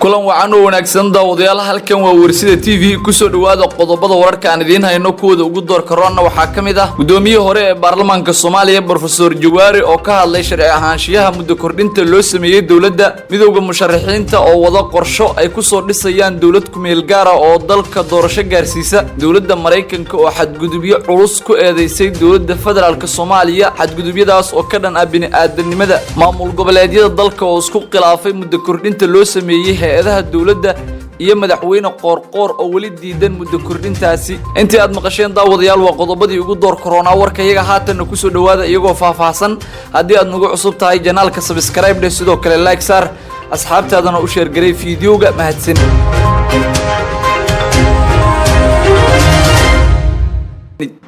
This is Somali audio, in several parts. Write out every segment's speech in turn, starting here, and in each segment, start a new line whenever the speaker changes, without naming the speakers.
kulan wacan oo wanaagsan daawadayaal halkan waa warsida TV ku soo dhawaada qodobada wararka aan idin hayno kuwada ugu door karoona waxa kamid ah gudoomiye hore ee baarlamaanka Soomaaliya Professor Jawaari oo ka hadlay sharci ahaanshiyaha muddo kordhinta loo sameeyay dawladda midowga musharaxiinta oo wada qorsho ay ku soo dhisayaan dawlad ku meel gaar ah oo dalka doorasho gaarsiisa dawladda Mareykanka oo xadgudubyo culus ku eedeysay dawladda federaalka Soomaaliya xadgudubyadaas oo ka dhan ah bini'aadanimada maamul goboleedyada dalka oo isku khilaafay muddo kordhinta loo sameeyay hay'adaha dawladda iyo madaxweyne qoorqoor oo wali diidan muddo kordhintaasi intii aad maqasheen daawadayaal waa qodobadii ugu door corona warkayaga haatan ku soo dhawaada iyagoo faahfaahsan haddii aad nagu cusub tahay janaalka subscribe dhe sidoo kale like saar asxaabtaadana u share garay fiidiyoga mahadsan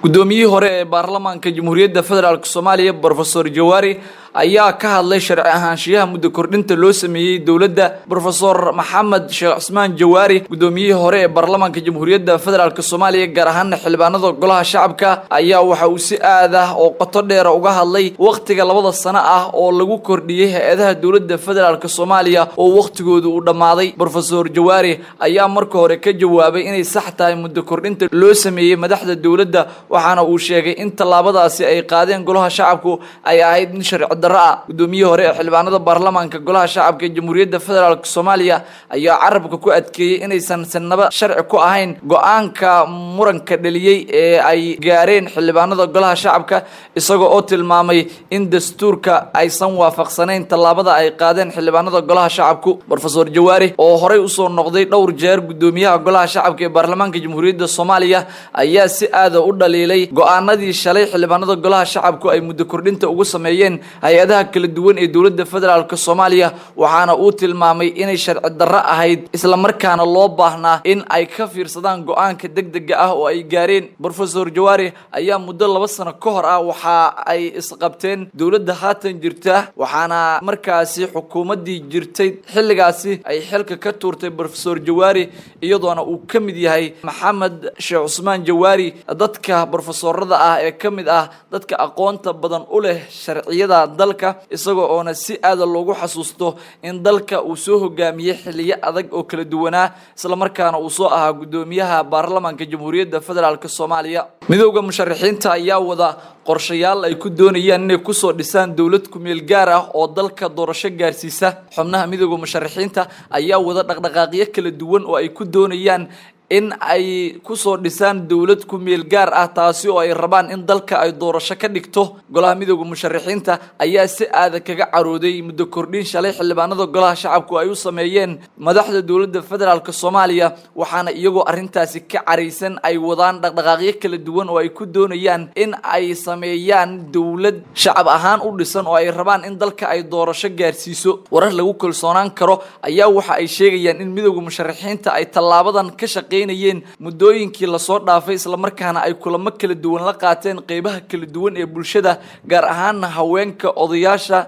gudoomiye hore ee baarlamaanka Jamhuuriyadda Federaalka Soomaaliya Professor Jawaari ayaa ka hadlay sharci ahaanshiyaha muddo kordhinta loo sameeyay dawladda Professor Maxamed Sheekh Usmaan Jawaari gudoomiye hore ee baarlamaanka Jamhuuriyadda Federaalka Soomaaliya gaar ahaan xildhibaanada golaha shacabka ayaa waxa uu si aad ah oo qoto dheer uga hadlay waqtiga 2 sano ah oo lagu kordhiyay hay'adaha dawladda Federaalka Soomaaliya oo waqtigoodu u dhamaaday Professor Jawaari ayaa markii hore ka jawaabay inay sax tahay muddo kordhinta loo sameeyay madaxda dawladda waxaana uu sheegay in talaabadaasi ay qaadeen golaha shacabku ay ahayd in sharci gudoomiye hore ee xildhibaanada baarlamaanka golaha shacabka ee Jamhuuriyadda Federaalka Soomaaliya ayaa carabka ku adkeeyay inaysan sanaba sharci ku ahayn go'aanka muranka dhaliyay ee ay gaareen xildhibaanada golaha shacabka isagoo oo tilmaamay in dastuurka aysan waafaqsanayn talaabada ay qaadeen xildhibaanada golaha shacabku Professor Jawaari oo horey u soo noqday dhowr jeer gudoomiyaha golaha shacabka ee baarlamaanka Jamhuuriyadda Soomaaliya ayaa si aad u dhaliilay go'aanadii shalay xildhibaanada golaha shacabku ay muddo kordhinta ugu sameeyeen hay'adaha kala duwan ee dawladda federaalka Soomaaliya waxaana uu tilmaamay inay sharci darro ahayd isla markaana loo baahnaa in ay ka fiirsadaan go'aanka degdega ah oo ay gaareen Professor Jawaari ayaa muddo 2 sano ka hor ah waxa ay isqabteen dawladda haatan jirta waxaana markaasi xukuumadii jirtay xilligaasi ay xilka ka tuurtay Professor Jawaari iyadoona uu ka mid yahay Maxamed Sheekh Usmaan Jawaari dadka professorada ah ee ka mid ah dadka aqoonta badan u leh sharciyada dalka isagoo oona si aad loogu xasuusto in dalka uu soo hogaamiyay xilliyo adag oo kala duwanaa isla markaana uu soo ahaa gudoomiyaha baarlamaanka Jamhuuriyadda Federaalka Soomaaliya midowga musharaxiinta ayaa wada qorshayaal ay ku doonayaan inay ku soo dhisaan dawlad ku meel gaar ah oo dalka doorasho gaarsiisa xubnaha midowga musharaxiinta ayaa wada dhaqdhaqaaqyo kala duwan oo ay ku doonayaan in ay ku soo dhisaan dawlad ku meel gaar ah taasi oo ay rabaan in dalka ay doorasho ka dhigto golaha midowga musharaxiinta ayaa si aad kaga carooday muddo kordhin shalay xildhibaanada golaha shacabku ay u sameeyeen madaxda dawladda federaalka Soomaaliya waxaana iyagoo arintaasi ka careysan ay wadaan dhaqdhaqaaqyo kala duwan oo ay ku doonayaan in ay sameeyaan dawlad shacab ahaan u dhisan oo ay rabaan in dalka ay doorasho gaarsiiso warar lagu kalsoonaan karo ayaa waxa ay sheegayaan in midowga musharaxiinta ay talaabadan ka muddooyinkii la soo dhaafay isla markaana ay kulamo kala duwan la qaateen qaybaha kala duwan ee bulshada gaar ahaan haweenka odayaasha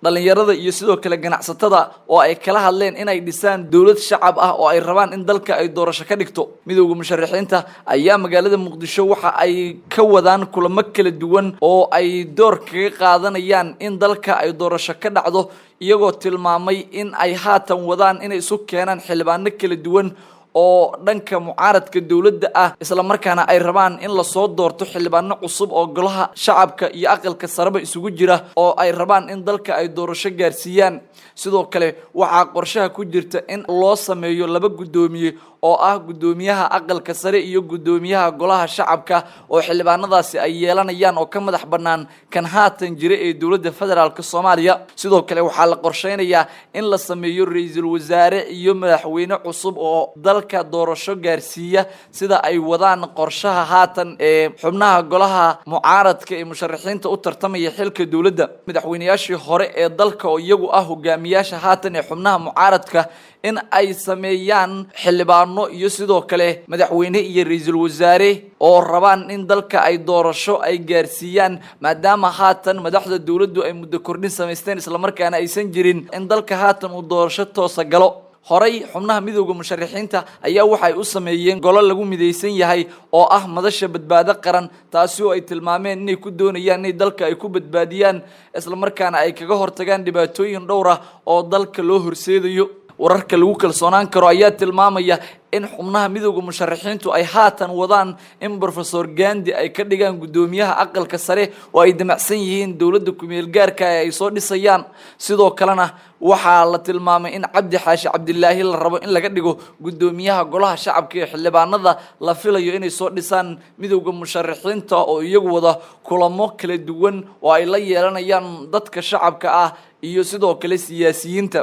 dhalinyarada iyo sidoo kale ganacsatada oo ay kala hadleen inay dhisaan dawlad shacab ah oo ay rabaan in dalka ay doorasho ka dhigto midowga musharaxiinta ayaa magaalada Muqdisho waxa ay ka wadaan kulamo kala duwan oo ay door kaga qaadanayaan in dalka ay doorasho ka dhacdo iyagoo tilmaamay in ay haatan wadaan inay isu keenaan xildhibaano kala duwan oo dhanka mucaaradka dawladda ah isla markaana ay rabaan in la soo doorto xildhibaano cusub oo golaha shacabka iyo aqalka saraba isugu jira oo ay rabaan in dalka ay doorasho gaarsiiyaan sidoo kale waxa qorshaha ku jirta in loo sameeyo 2 gudoomiye oo ah gudoomiyaha aqalka sare iyo gudoomiyaha golaha shacabka oo xildhibaanadaasi ay yeelanayaan oo ka madax banaan kan haatan jira ee dawladda federaalka Soomaaliya sidoo kale waxa la qorsheynayaa in la sameeyo ra'iisul wasaare iyo madaxweyne cusub oo dalka doorasho gaarsiiya sida ay wadaan qorshaha haatan ee xubnaha golaha mucaaradka ee musharaxiinta u tartamaya xilka dawladda madaxweynayaashii hore ee dalka oo iyagu ah hogaamiyaasha haatan ee xubnaha mucaaradka in ay sameeyaan xildhibaano iyo sidoo kale madaxweyne iyo ra'iisul wasaare oo rabaan in dalka ay doorasho ay gaarsiiyaan maadaama haatan madaxda dawladdu ay muddo kordhin sameysteen isla markaana aysan jirin in dalka haatan uu doorasho toos galo horay xubnaha midowga musharaxiinta ayaa waxay u sameeyeen golo lagu mideysan yahay oo ah madasha badbaado qaran taasi oo ay tilmaameen inay ku doonayaan in dalka ay ku badbaadiyaan isla markaana ay kaga hortagaan dhibaatooyin dhowr ah oo dalka loo horseedayo wararka lagu kalsoonaan karo ayaa tilmaamaya in xubnaha midowga musharaxiintu ay haatan wadaan in Professor Gandi ay ka dhigaan gudoomiyaha aqalka sare oo ay damacsan yihiin dawladda ku meel gaarka ay soo dhisayaan sidoo kalena waxaa la tilmaamay in Cabdi Xaashi Cabdilaahi la rabo in laga dhigo gudoomiyaha golaha shacabka ee xildhibaanada la filayo inay soo dhisaan midowga musharaxiinta oo iyagu wada kulamo kala duwan oo ay la yeelanayaan dadka shacabka ah iyo sidoo kale siyaasiyiinta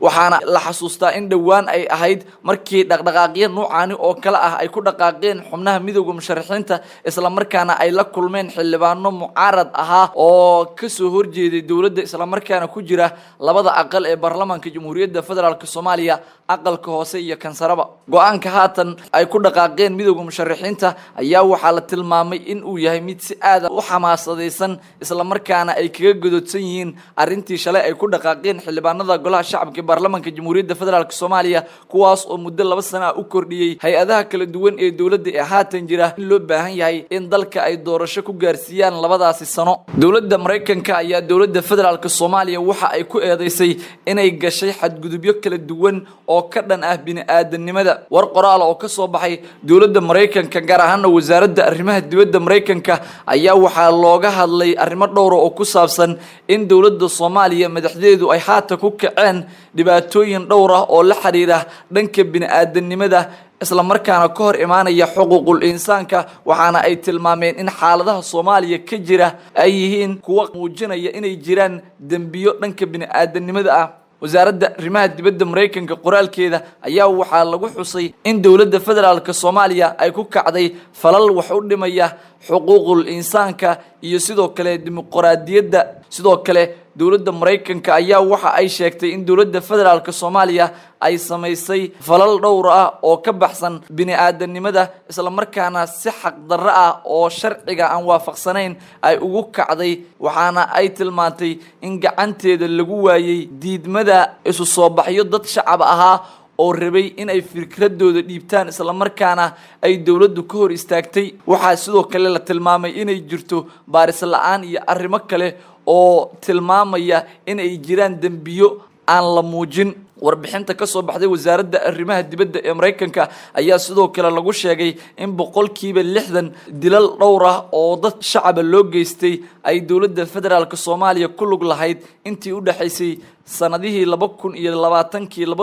waxaana la xasuustaa in dhawaan ay ahayd markii dhaqdhaqaaqyo noocan oo kala ah ay ku dhaqaaqeen xubnaha midowga musharaxiinta isla markaana ay la kulmeen xildhibaano mucaarad ahaa oo ka soo horjeeday dawladda isla markaana ku jira labada aqal ee baarlamaanka Jamhuuriyadda Federaalka Soomaaliya aqalka hoose iyo kansaraba go'aanka haatan ay ku dhaqaaqeen midowga musharaxiinta ayaa waxaa la tilmaamay in uu yahay mid si aad u xamaasadeysan isla markaana ay kaga gododsan yihiin arintii shalay ay ku dhaqaaqeen xildhibaanada golaha shacabka baarlamaanka Jamhuuriyadda Federaalka Soomaaliya kuwaas oo muddo 2 sano u kordhiyay hay'adaha kala duwan ee dawladda ee haatan jira in loo baahan yahay in dalka ay doorasho ku gaarsiiyaan labadaasi sano dawladda Mareykanka ayaa dawladda Federaalka Soomaaliya waxa ay ku eedeysay inay gashay xadgudubyo kala duwan oo ka dhan ah bini'aadanimada war qoraal oo ka soo baxay dawladda Mareykanka gaar ahaan wasaaradda arrimaha dibadda Mareykanka ayaa waxa looga hadlay arrimo dhowr oo ku saabsan in dawladda Soomaaliya madaxdeedu ay haatan ku kaceen dhibaatooyin dhowr ah oo la xiriira dhanka bini'aadanimada isla markaana ka hor imaanaya xuquuqul insaanka waxaana ay tilmaameen in xaaladaha Soomaaliya ka jira ay yihiin kuwa muujinaya inay jiraan dambiyo dhanka bini'aadanimada ah wasaaradda arrimaha dibadda Mareykanka qoraalkeeda ayaa waxaa lagu xusay in dawladda Federaalka Soomaaliya ay ku kacday falal wax u dhimaya xuquuqul insaanka iyo sidoo kale dimuqraadiyadda sidoo kale dawladda Mareykanka ayaa waxa ay sheegtay in dawladda Federaalka Soomaaliya ay sameysay falal dhowr ah oo ka baxsan bini'aadanimada isla markaana si xaq darro ah oo sharciga aan waafaqsanayn ay ugu kacday waxaana ay tilmaantay in gacanteeda lagu waayay diidmada isu soo baxyo dad shacab ahaa oo rabay in ay fikradooda dhiibtaan isla markaana ay dawladdu ka hor istaagtay waxa sidoo kale la tilmaamay inay jirto baaris la'aan iyo arrimo kale oo tilmaamaya in ay jiraan dambiyo aan la muujin warbixinta ka soo baxday wasaaradda arrimaha dibadda ee Mareykanka ayaa sidoo kale lagu sheegay in 60% dilal dhowr ah oo dad shacab loo geystay ay dawladda Federaalka Soomaaliya ku lug lahayd intii u dhaxaysay sanadihii 2020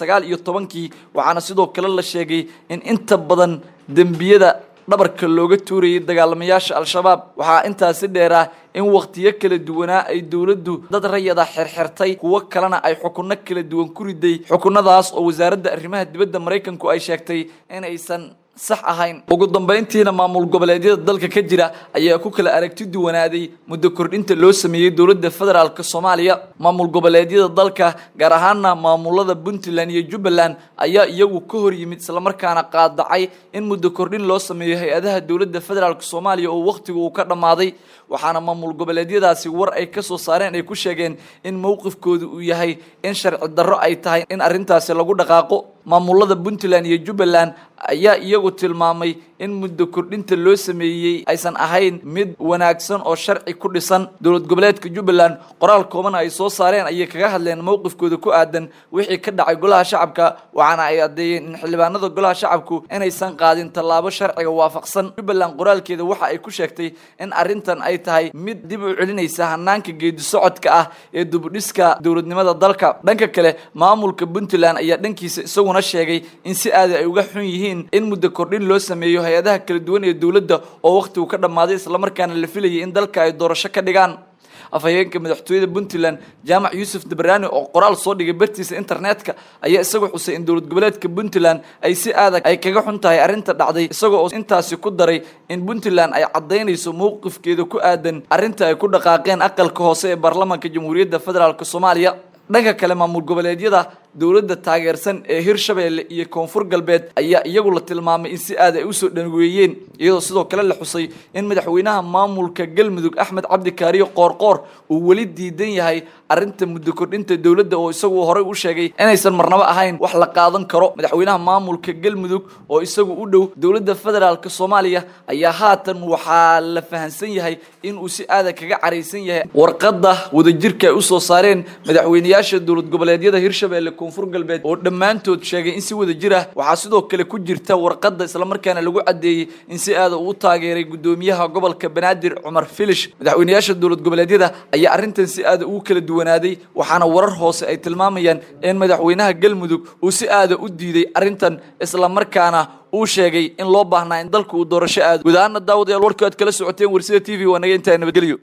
2019 waxaana sidoo kale la sheegay in inta badan dambiyada dhabarka looga tuurayay dagaalamayaasha al-shabaab waxaa intaasi dheeraa in waqtiyo kala duwanaa ay dawladdu dad rayada xirxirtay kuwa kalena ay xukunno kala duwan ku riday xukunnadaas oo wasaaradda arrimaha dibadda Mareykanku ay sheegtay in aysan sax ahayn ugu dambeyntiina maamul goboleedyada dalka ka jira ayaa ku kala aragti duwanaaday muddo kordhinta loo sameeyay dawladda Federaalka Soomaaliya maamul goboleedyada dalka gaar ahaan maamulada Puntland iyo Jubbaland ayaa iyagu ka hor yimid isla markaana qaadacay in muddo kordhin loo sameeyo hay'adaha dawladda Federaalka Soomaaliya oo waqtigu uu ka dhamaaday waxaana maamul goboleedyadaasi war ay ka soo saareen ay ku sheegeen in mowqifkoodu uu yahay in sharci darro ay tahay in arintaasi lagu dhaqaaqo maamulada Puntland iyo Jubbaland ayaa iyagu tilmaamay in muddo kordhinta loo sameeyay aysan ahayn mid wanaagsan oo sharci ku dhisan dawlad goboleedka Jubbaland qoraal kooban ay soo saareen ayay kaga hadleen mowqifkooda ku aadan wixii ka dhacay golaha shacabka waxaana ay adeeyeen in xildhibaanada golaha shacabku inaysan qaadin talaabo sharciga waafaqsan Jubbaland qoraalkeeda waxa ay ku sheegtay in arintan ay tahay mid dib u celinaysa hanaanka geedi socodka ah ee dubdhiska dawladnimada dalka dhanka kale maamulka Puntland ayaa dhankiisa isaguna sheegay in si aad ay uga xun yihiin in muddo kordhin loo sameeyo hay'adaha kala duwan ee dawladda oo waqtigu ka dhamaaday isla markaana la filayay in dalka ay doorasho ka dhigaan afhayeenka madaxtooyada Puntland Jaamac Yuusuf Dabrani oo qoraal soo dhigay bartiisa internetka ayaa isagu xusay in dawlad goboleedka Puntland ay si adag ay kaga xun tahay arinta dhacday isagoo intaasi ku daray in Puntland ay cadeynayso mowqifkeeda ku aadan arinta ay ku dhaqaaqeen aqalka hoose ee baarlamaanka Jamhuuriyadda Federaalka Soomaaliya dhanka kale maamul goboleedyada dawladda taageersan ee Hirshabeelle iyo Koonfur Galbeed ayaa iyagu la tilmaamay in si aad ay u soo dhanweeyeen iyadoo sidoo kale la xusay in madaxweynaha maamulka Galmudug Axmed Cabdi Kaariyo Qoorqoor uu wali diidan yahay arinta muddo kordhinta dawladda oo isagu hore u sheegay inaysan marnaba ahayn wax la qaadan karo madaxweynaha maamulka Galmudug oo isagu u dhow dawladda Federaalka Soomaaliya ayaa haatan waxa la fahansan yahay in uu si aad kaga careysan yahay warqadda wadajirka ay u soo saareen madaxweynayaasha dawlad goboleedyada Hirshabeelle koonfur galbeed oo dhammaantood sheegay in si wada jir ah waxaa sidoo kale ku jirta warqadda isla markaana lagu cadeeyay in si aad u taageeray gudoomiyaha gobolka Banaadir Cumar Filish madaxweynayaasha dowlad goboleedyada ayaa arrintan si aad u kala duwanaaday waxaana warar hoose ay tilmaamayaan in madaxweynaha Galmudug uu si aad u diiday arrintan isla markaana uu sheegay in loo baahnaa in dalku uu doorasho aad gudaana daawadayaal warka aad kala socoteen Warshada TV wanaga inta nabadgelyo